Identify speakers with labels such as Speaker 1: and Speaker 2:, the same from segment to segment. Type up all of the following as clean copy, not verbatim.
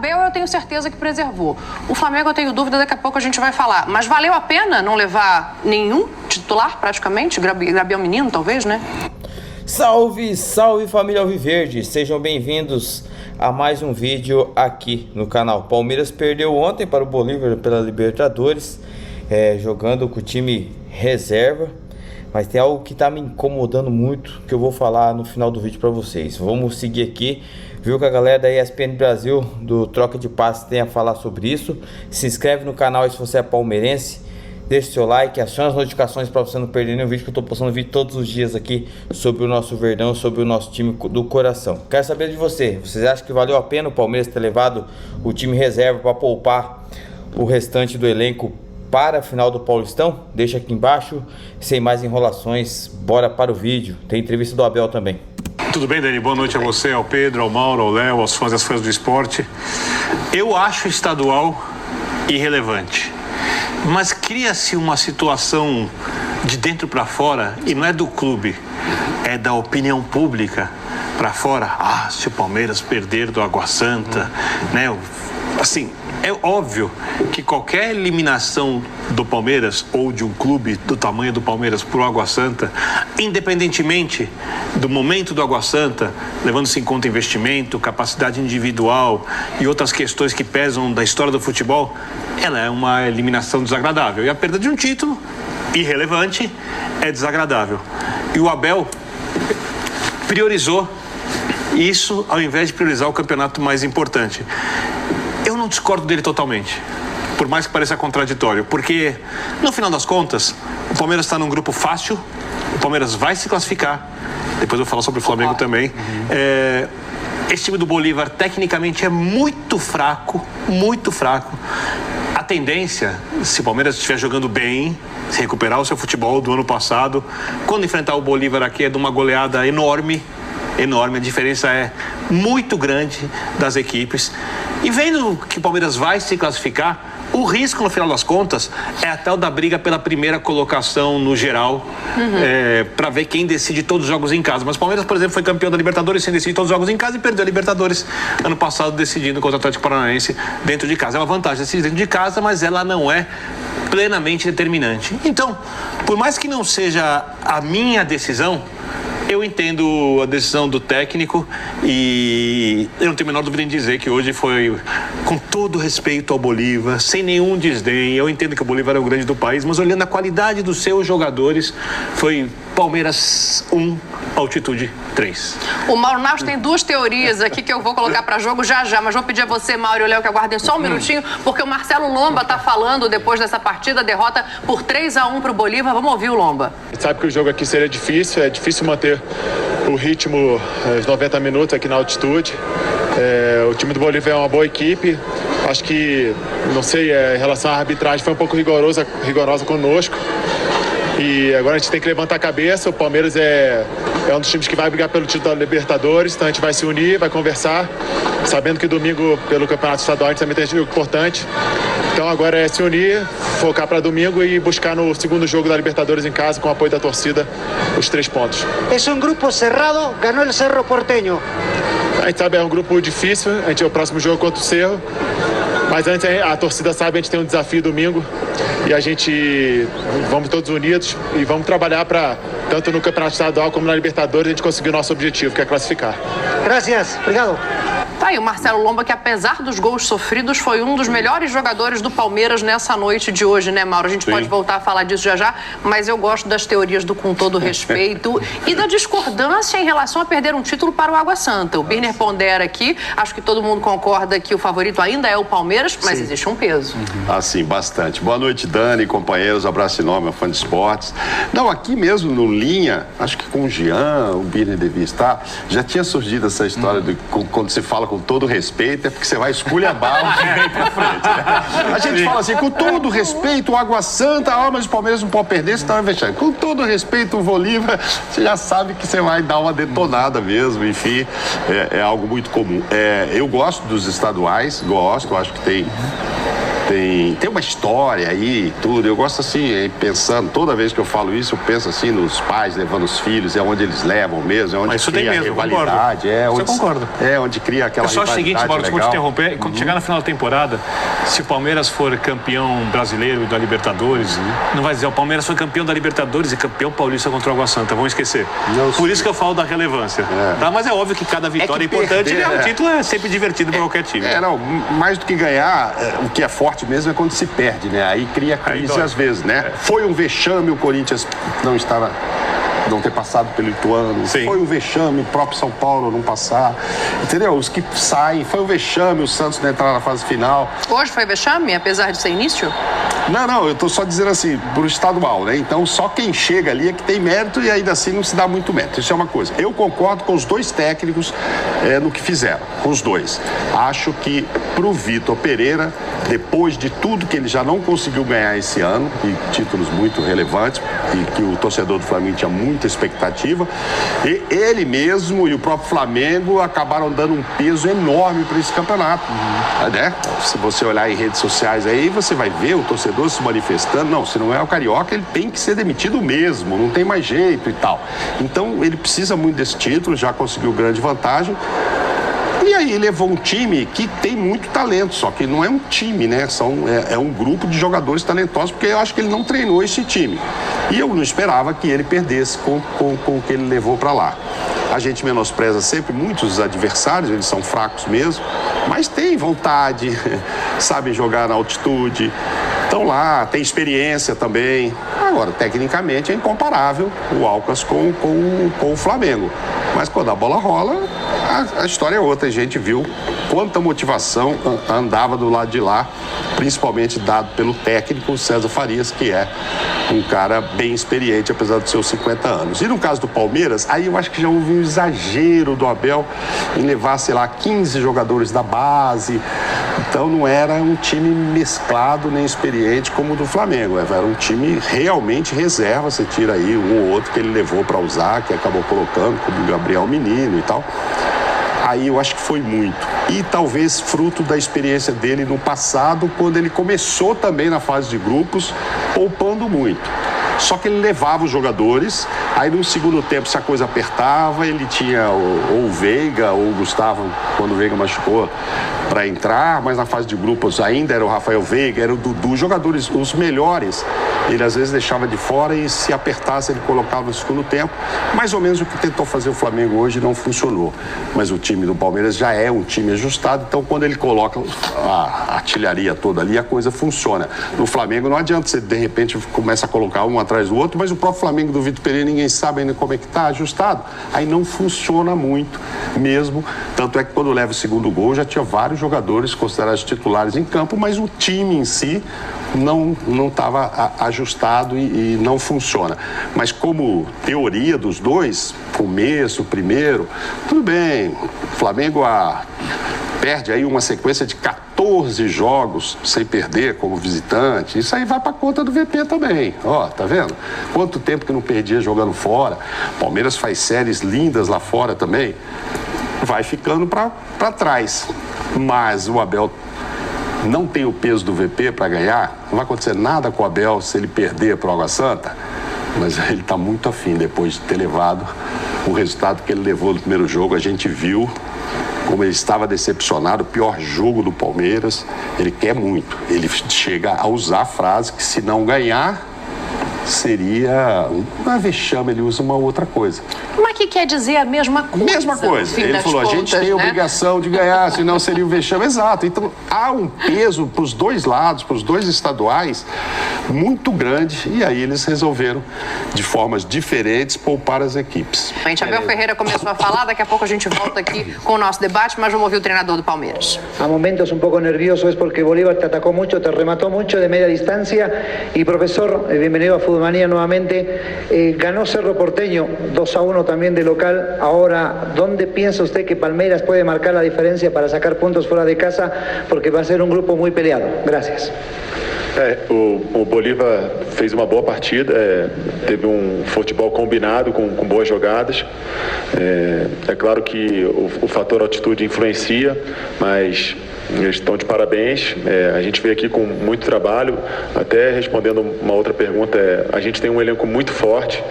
Speaker 1: Abel eu tenho certeza que preservou. O Flamengo eu tenho dúvida, daqui a pouco a gente vai falar. Mas valeu a pena não levar nenhum titular, praticamente? Gabriel Menino, talvez, né?
Speaker 2: Salve, salve família Alviverde, sejam bem-vindos a mais um vídeo aqui no canal. Palmeiras perdeu ontem para o Bolívar pela Libertadores, jogando com o time reserva, mas tem algo que tá me incomodando muito, que eu vou falar no final do vídeo para vocês. Vamos seguir aqui, viu que a galera da ESPN Brasil, do Troca de Passes, tem a falar sobre isso. Se inscreve no canal se você é palmeirense. Deixe seu like, acione as notificações para você não perder nenhum vídeo, que eu tô postando vídeo todos os dias aqui sobre o nosso Verdão, sobre o nosso time do coração. Quero saber de você, vocês acham que valeu a pena o Palmeiras ter levado o time reserva para poupar o restante do elenco para a final do Paulistão? Deixa aqui embaixo. Sem mais enrolações, bora para o vídeo. Tem entrevista do Abel também.
Speaker 3: Tudo bem, Dani? Boa noite a você, ao Pedro, ao Mauro, ao Léo, aos fãs e às fãs do esporte. Eu acho o estadual irrelevante. Mas cria-se uma situação de dentro para fora, e não é do clube, é da opinião pública para fora. Ah, se o Palmeiras perder do Água Santa, né? Assim, é óbvio que qualquer eliminação do Palmeiras ou de um clube do tamanho do Palmeiras por Água Santa, independentemente do momento do Água Santa, levando-se em conta investimento, capacidade individual e outras questões que pesam da história do futebol, ela é uma eliminação desagradável. E a perda de um título irrelevante é desagradável. E o Abel priorizou isso ao invés de priorizar o campeonato mais importante. Eu não discordo dele totalmente, por mais que pareça contraditório, porque no final das contas o Palmeiras está num grupo fácil, o Palmeiras vai se classificar. Depois eu vou falar sobre o Flamengo também. Esse time do Bolívar tecnicamente é muito fraco, muito fraco. A tendência, se o Palmeiras estiver jogando bem, se recuperar o seu futebol do ano passado, quando enfrentar o Bolívar aqui, é de uma goleada enorme, a diferença é muito grande das equipes. E vendo que o Palmeiras vai se classificar, o risco, no final das contas, é até o da briga pela primeira colocação no geral, para ver quem decide todos os jogos em casa. Mas o Palmeiras, por exemplo, foi campeão da Libertadores sem decidir todos os jogos em casa e perdeu a Libertadores ano passado decidindo contra o Atlético Paranaense dentro de casa. É uma vantagem decidir dentro de casa, mas ela não é plenamente determinante. Então, por mais que não seja a minha decisão, eu entendo a decisão do técnico e eu não tenho a menor dúvida em dizer que hoje foi, com todo respeito ao Bolívar, sem nenhum desdém. Eu entendo que o Bolívar é o grande do país, mas olhando a qualidade dos seus jogadores, foi Palmeiras 1, altitude 3.
Speaker 1: O Mauro Naus tem duas teorias aqui que eu vou colocar para jogo já, mas vou pedir a você, Mauro e o Léo, que aguardem só um minutinho, porque o Marcelo Lomba tá falando depois dessa partida, derrota por 3-1 pro Bolívar. Vamos ouvir o Lomba.
Speaker 4: A gente sabe que o jogo aqui seria difícil, é difícil manter o ritmo, os 90 minutos aqui na altitude. O time do Bolívar é uma boa equipe. Acho que, não sei, em relação à arbitragem, foi um pouco rigorosa conosco. E agora a gente tem que levantar a cabeça. O Palmeiras é um dos times que vai brigar pelo título da Libertadores, então a gente vai se unir, vai conversar, sabendo que domingo, pelo Campeonato Estadual, a gente também tem um jogo importante. Então agora é se unir, focar para domingo e buscar no segundo jogo da Libertadores em casa, com o apoio da torcida, os 3 pontos.
Speaker 5: É um grupo cerrado, ganhou o Cerro Porteño.
Speaker 4: A gente sabe, é um grupo difícil, a gente é o próximo jogo contra o Cerro, mas antes a torcida sabe, a gente tem um desafio domingo e a gente vamos todos unidos e vamos trabalhar para, tanto no Campeonato Estadual como na Libertadores, a gente conseguir o nosso objetivo, que é classificar.
Speaker 5: Gracias, obrigado.
Speaker 1: Tá aí o Marcelo Lomba, que apesar dos gols sofridos, foi um dos melhores jogadores do Palmeiras nessa noite de hoje, né, Mauro? A gente pode voltar a falar disso já, mas eu gosto das teorias do com todo respeito e da discordância em relação a perder um título para o Água Santa. O Birner pondera aqui, acho que todo mundo concorda que o favorito ainda é o Palmeiras, mas existe um peso.
Speaker 6: Ah, sim, bastante. Boa noite, Dani, companheiros, abraço enorme, fã de esportes. Não, aqui mesmo no Linha, acho que com o Jean, o Birner devia estar, já tinha surgido essa história de quando você fala com todo respeito, é porque você vai esculhambar o que vem pra frente, né? A gente fala assim, com todo respeito, o Água Santa, mas o Palmeiras não pode perder, senão vai fechar. Com todo respeito, o Bolívar, você já sabe que você vai dar uma detonada mesmo, enfim, é algo muito comum. Eu gosto dos estaduais, acho que tem tem uma história aí e tudo. Eu gosto assim, pensando, toda vez que eu falo isso, eu penso assim nos pais levando os filhos, é onde eles levam mesmo, é onde
Speaker 3: Mas isso
Speaker 6: cria
Speaker 3: tem mesmo,
Speaker 6: rivalidade.
Speaker 3: Você concorda?
Speaker 6: É onde cria aquela
Speaker 3: Eu só acho o seguinte, Mauro, desculpa te interromper, quando chegar no final da temporada, se o Palmeiras for campeão brasileiro da Libertadores, não vai dizer, o Palmeiras foi campeão da Libertadores e campeão paulista contra o Água Santa, vamos esquecer. Por isso que eu falo da relevância. Tá? Mas é óbvio que cada vitória é importante, perder, o título é sempre divertido para qualquer time.
Speaker 6: Não, mais do que ganhar, o que é forte mesmo é quando se perde, né? Aí cria crise às vezes, né? Foi um vexame o Corinthians não ter passado pelo Ituano.
Speaker 3: Sim.
Speaker 6: Foi um vexame o próprio São Paulo não passar. Entendeu? Os que saem, foi um vexame o Santos não entrar na fase final.
Speaker 1: Hoje foi vexame, apesar de ser início?
Speaker 6: Não, eu tô só dizendo assim, pro estadual, né? Então só quem chega ali é que tem mérito e ainda assim não se dá muito mérito. Isso é uma coisa. Eu concordo com os dois técnicos no que fizeram, com os dois. Acho que pro Vitor Pereira, depois de tudo que ele já não conseguiu ganhar esse ano, e títulos muito relevantes, e que o torcedor do Flamengo tinha muita expectativa, e ele mesmo e o próprio Flamengo acabaram dando um peso enorme para esse campeonato, né? Se você olhar em redes sociais aí, você vai ver o torcedor se manifestando, não, se não é o Carioca, ele tem que ser demitido mesmo, não tem mais jeito e tal. Então, ele precisa muito desse título, já conseguiu grande vantagem. E aí levou um time que tem muito talento, só que não é um time, né? É um grupo de jogadores talentosos, porque eu acho que ele não treinou esse time. E eu não esperava que ele perdesse com o que ele levou para lá. A gente menospreza sempre muitos adversários, eles são fracos mesmo, mas tem vontade, sabem jogar na altitude, estão lá, tem experiência também. Agora, tecnicamente, é incomparável o Alcas com o Flamengo. Mas quando a bola rola, a história é outra. A gente viu quanta motivação andava do lado de lá, principalmente dado pelo técnico César Farias, que é um cara bem experiente, apesar dos seus 50 anos. E no caso do Palmeiras, aí eu acho que já houve um exagero do Abel em levar, sei lá, 15 jogadores da base. Então não era um time mesclado nem experiente como o do Flamengo. Era um time realmente reserva. Você tira aí um ou outro que ele levou para usar, que acabou colocando, como o Gabriel Menino e tal. Aí eu acho que foi muito. E talvez fruto da experiência dele no passado, quando ele começou também na fase de grupos, poupando muito. Só que ele levava os jogadores, aí no segundo tempo, se a coisa apertava, ele tinha ou o Veiga ou o Gustavo, quando o Veiga machucou, para entrar, mas na fase de grupos ainda era o Rafael Veiga, era o Dudu, jogadores, os melhores. Ele às vezes deixava de fora e se apertasse ele colocava no segundo tempo. Mais ou menos o que tentou fazer o Flamengo hoje não funcionou. Mas o time do Palmeiras já é um time ajustado, então quando ele coloca a artilharia toda ali, a coisa funciona. No Flamengo não adianta você de repente começa a colocar um atrás do outro, mas o próprio Flamengo do Vitor Pereira ninguém sabe ainda como é que está ajustado. Aí não funciona muito mesmo. Tanto é que quando leva o segundo gol já tinha vários jogadores considerados titulares em campo, mas o time em si não estava ajustado e não funciona. Mas como teoria dos dois, começo, primeiro, tudo bem. O Flamengo perde aí uma sequência de 14 jogos sem perder como visitante. Isso aí vai para conta do VP também. Ó, tá vendo? Quanto tempo que não perdia jogando fora. Palmeiras faz séries lindas lá fora também. Vai ficando para trás. Mas o Abel não tem o peso do VP para ganhar. Não vai acontecer nada com o Abel se ele perder para o Água Santa. Mas ele está muito afim, depois de ter levado o resultado que ele levou no primeiro jogo. A gente viu como ele estava decepcionado, o pior jogo do Palmeiras. Ele quer muito. Ele chega a usar a frase que se não ganhar, seria uma vexame, ele usa uma outra coisa.
Speaker 1: Mas que quer dizer a mesma coisa?
Speaker 6: Mesma coisa. Ele falou, a gente tem a obrigação de ganhar, senão seria um vexame. Exato. Então, há um peso para os dois lados, para os dois estaduais, muito grande. E aí eles resolveram, de formas diferentes, poupar as equipes.
Speaker 1: Abel Ferreira começou a falar, daqui a pouco a gente volta aqui com o nosso debate, mas vamos ouvir o treinador do Palmeiras.
Speaker 5: A momentos un poco nervioso es porque Bolívar te atacó mucho, te remató mucho de media distancia. Y profesor, bienvenido a Fútbol Manía nuevamente. Ganó Cerro Porteño 2-1 también de local. Ahora, ¿dónde piensa usted que Palmeiras puede marcar la diferencia para sacar puntos fuera de casa? Porque va a ser un grupo muy peleado. Gracias.
Speaker 4: O Bolívar fez uma boa partida, teve um futebol combinado com boas jogadas. É claro que o fator altitude influencia, mas eles estão de parabéns. A gente veio aqui com muito trabalho. Até respondendo uma outra pergunta, a gente tem um elenco muito forte.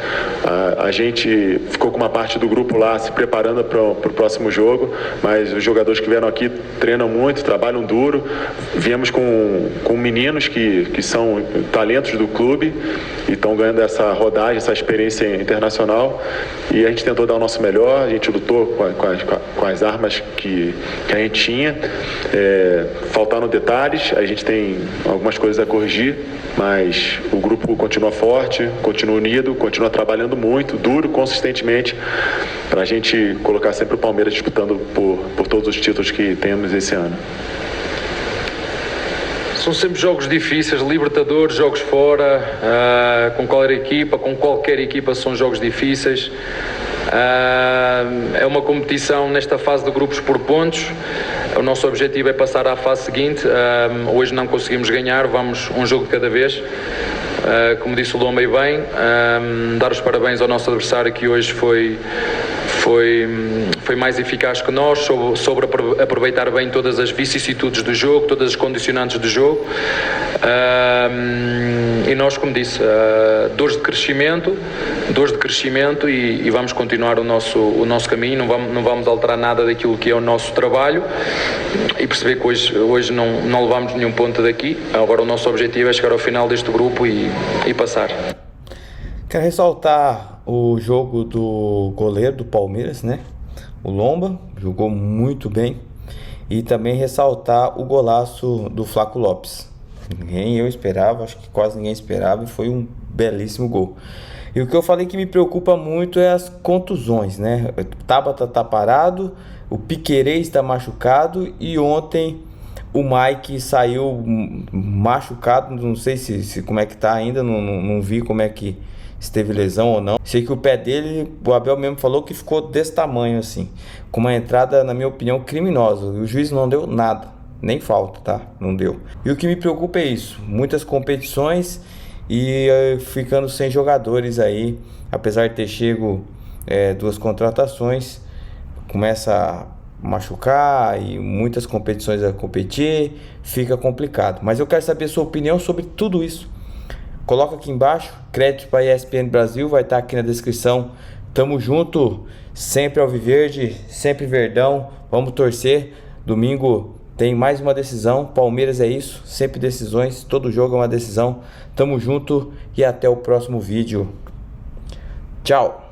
Speaker 4: A gente ficou com uma parte do grupo lá se preparando para o próximo jogo, mas os jogadores que vieram aqui treinam muito, trabalham duro. Viemos com meninos que são talentos do clube e estão ganhando essa rodagem, essa experiência internacional, e a gente tentou dar o nosso melhor. A gente lutou com as armas que a gente tinha. Faltaram detalhes, a gente tem algumas coisas a corrigir, mas o grupo continua forte, continua unido, continua trabalhando muito, duro, consistentemente, para a gente colocar sempre o Palmeiras disputando por todos os títulos que temos esse ano.
Speaker 7: São sempre jogos difíceis, Libertadores, jogos fora, com qualquer equipa são jogos difíceis. É uma competição nesta fase de grupos por pontos. O nosso objetivo é passar à fase seguinte. Hoje não conseguimos ganhar, vamos um jogo de cada vez. Como disse o Lomba e bem, dar os parabéns ao nosso adversário, que hoje foi mais eficaz que nós, soube aproveitar bem todas as vicissitudes do jogo, todas as condicionantes do jogo. E nós, como disse, dores de crescimento e vamos continuar o nosso caminho, não vamos alterar nada daquilo que é o nosso trabalho e perceber que hoje não levamos nenhum ponto daqui. Agora o nosso objetivo é chegar ao final deste grupo e passar.
Speaker 2: Quero ressaltar o jogo do goleiro do Palmeiras, né? O Lomba jogou muito bem. E também ressaltar o golaço do Flaco Lopes. Eu esperava, acho que quase ninguém esperava, e foi um belíssimo gol. E o que eu falei que me preocupa muito é as contusões, né? O Tabata tá parado, o Piquerez está machucado e ontem o Mike saiu machucado. Não sei se como é que tá ainda, não vi como é que se teve lesão ou não. Sei que o pé dele, o Abel mesmo falou que ficou desse tamanho assim, com uma entrada, na minha opinião, criminosa. O juiz não deu nada, nem falta, tá? Não deu. E o que me preocupa é isso, muitas competições e ficando sem jogadores aí, apesar de ter chego 2 contratações, começa a machucar e muitas competições a competir, fica complicado. Mas eu quero saber sua opinião sobre tudo isso. Coloca aqui embaixo, crédito para a ESPN Brasil, vai estar aqui na descrição. Tamo junto, sempre alviverde, sempre verdão, vamos torcer. Domingo tem mais uma decisão, Palmeiras é isso, sempre decisões, todo jogo é uma decisão. Tamo junto e até o próximo vídeo. Tchau!